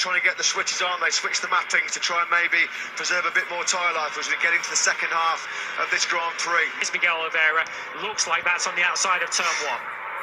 trying to get the switches, aren't they? Switch the mappings to try and maybe preserve a bit more tyre life as we get into the second half of this Grand Prix. It's Miguel Oliveira. Looks like that's on the outside of turn 1.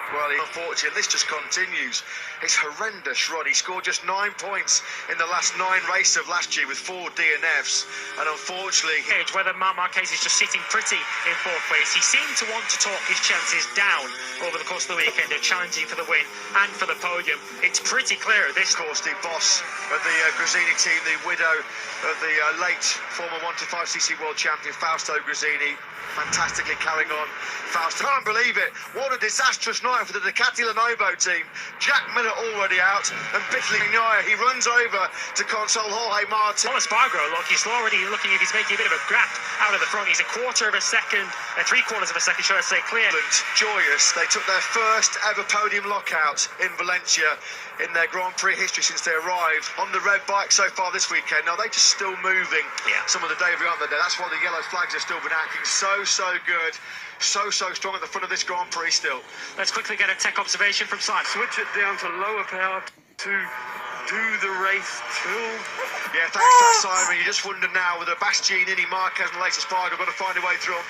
Well, unfortunately, this just continues. It's horrendous run. He scored just 9 points in the last 9 races of last year with 4 DNFs. And unfortunately... Whether Marc Marquez is just sitting pretty in 4th place. He seemed to want to talk his chances down over the course of the weekend of challenging for the win and for the podium. It's pretty clear at this course, the boss of the Gresini team, the widow of the late former 125cc world champion Fausto Gresini, fantastically carrying on. Fausto, can't believe it. What a disastrous night for the Ducati Lenovo team. Jack Miller already out, and bitterly he runs over to console Jorge Martin. Paul Espargaro, look, he's already looking if he's making a bit of a gap out of the front. He's a quarter of a second, 3/4 of a second, should I say, clear. Joyous, they took their first ever podium lockout in Valencia in their Grand Prix history since they arrived on the red bike so far this weekend. Now they're just still moving. Some of the debris aren't they? That's why the yellow flags have still been acting so good. So strong at the front of this Grand Prix still. Let's quickly get a tech observation from Simon. Switch it down to lower power to do the race till... Yeah, thanks to that, Simon. You just wonder now whether Bastianini, Marquez and latest Espargaro have got to find a way through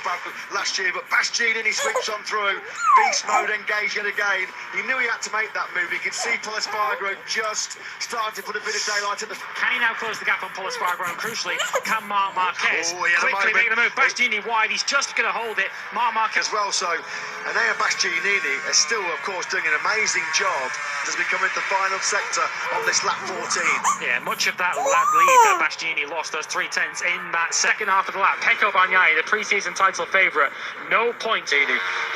last year, but Bastianini sweeps on through. Beast mode engaged yet again. He knew he had to make that move. He could see Paul Espargaro just starting to put a bit of daylight at the... Can he now close the gap on Paul Espargaro? And crucially, can Marc Marquez quickly make the move? Bastianini wide, he's just going to hold it. Marc Marquez as well, so Enea Bastianini is still, of course, doing an amazing job as we come into the final sector on this lap 14. Yeah, much of that lap lead that Bastianini lost, those 3/10 in that second half of the lap. Pecco Bagnaia, the pre-season title favourite, no points.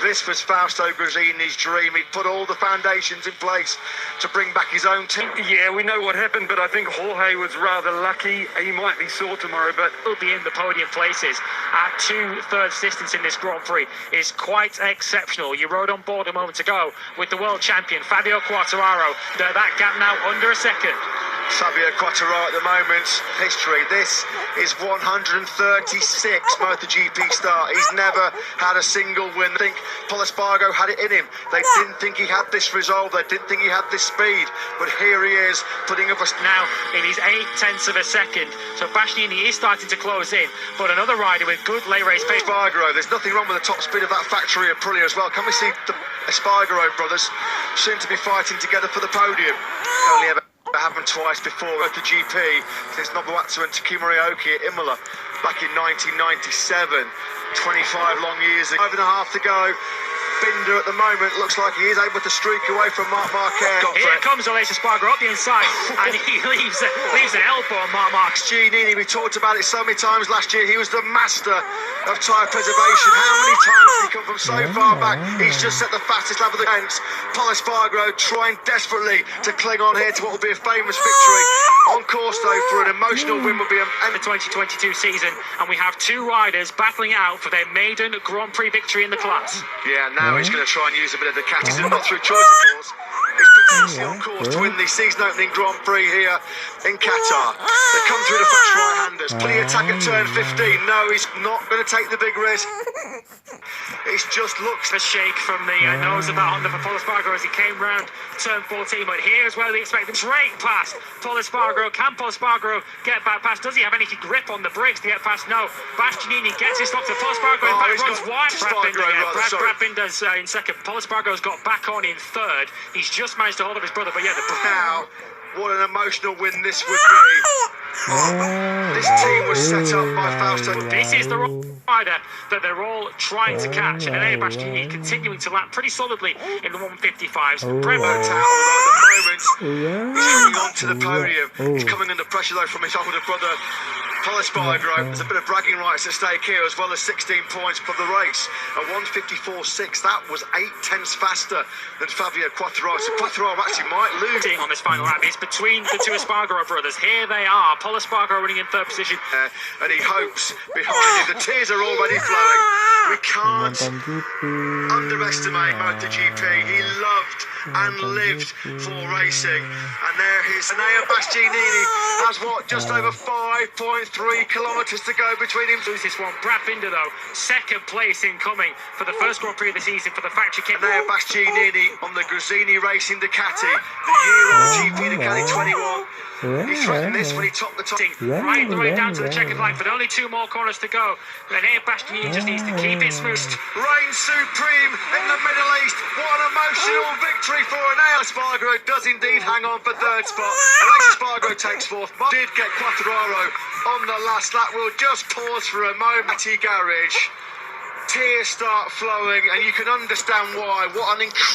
This was Fausto Gresini's dream. He put all the foundations in place to bring back his own team. Yeah, we know what happened, but I think Jorge was rather lucky. He might be sore tomorrow, but he'll be in the podium places at 2/3 distance in this Grand Prix is quite exceptional. You rode on board a moment ago with the world champion Fabio Quartararo. That gap now under a second. Fabio Quartararo at the moment, history. This is 136 MotoGP start. He's never had a single win. I think Paul Espargaro had it in him. They didn't think he had this resolve. They didn't think he had this speed. But here he is, putting up a... Now, in his 0.8 of a second. So Bastianini is starting to close in. But another rider with good late race pace. Espargaro, there's nothing wrong with the top speed of that factory Aprilia as well. Can we see the Espargaro brothers soon to be fighting together for the podium? Only ever happened twice before at the GP since Nobuatsu and Takuma Ryoki at Imola back in 1997. 25 long years ago. 5.5 to go. Binder at the moment looks like he is able to streak away from Marc Marquez. Here comes Alex Espargaro up the inside, and he leaves an elbow on Marc Marquez. Giannini, we talked about it so many times last year. He was the master of tyre preservation. How many times did he come from so far back? He's just set the fastest lap of the fence. Paul Espargaro trying desperately to cling on here to what will be a famous victory. On course though for an emotional win will be the 2022 season, and we have 2 riders battling out for their maiden Grand Prix victory in the class. Yeah, now he's going to try and use a bit of the Ducati. It's not through choice, of course. He's potentially on course to win the season-opening Grand Prix here in Qatar. They come through the fast right-handers. Plenty attack at turn 15. No, he's not going to take the big risk. It just looks a shake from the nose of that Honda for Paul Espargaro as he came round turn 14. But here's where we expect the straight past Paul Espargaro. Can Paul Espargaro get back past? Does he have any grip on the brakes to get past? No. Bastianini gets his stop to Paul Espargaro. In fact, runs wide. Brad Binder's in second. Paul Espargaro's got back on in third. He's just managed to hold up his brother, but yeah, now, what an emotional win this would be. This team was set up by Fausto. This is the rider that they're all trying to catch, and Enea Bastianini continuing to lap pretty solidly in the 155s. Bremo although at the moment he's hanging on to the podium. He's coming under pressure though from his older brother Paul Espargaro. There's a bit of bragging rights at stake here, as well as 16 points for the race. A 154.6, that was 0.8 faster than Fabio Quartararo. So Quartararo actually might lose on this final lap. It's between the 2 Espargaro brothers. Here they are. Paul Espargaro running in 3rd position. And he hopes behind him. The tears are already flowing. We can't underestimate MotoGP. He loved and lived for racing. And there is Enea Bastianini has what, just over 5.3 kilometres to go between him. Lose this one. Brad Binder though, 2nd place incoming for the first Grand Prix of the season for the factory kit. Enea Bastianini on the Gresini Racing Ducati, the year-old GP Ducati 21. He threatened this when he topped the top. Right the way down to the checkered flag, but only 2 more corners to go. And here Bastianini just needs to keep it smooth. Reign supreme in the Middle East. What an emotional victory for an Espargaro does indeed hang on for 3rd spot. And Espargaro takes 4th. Did get Quartararo on the last lap. We'll just pause for a moment. Garage. Tears start flowing, and you can understand why. What an incredible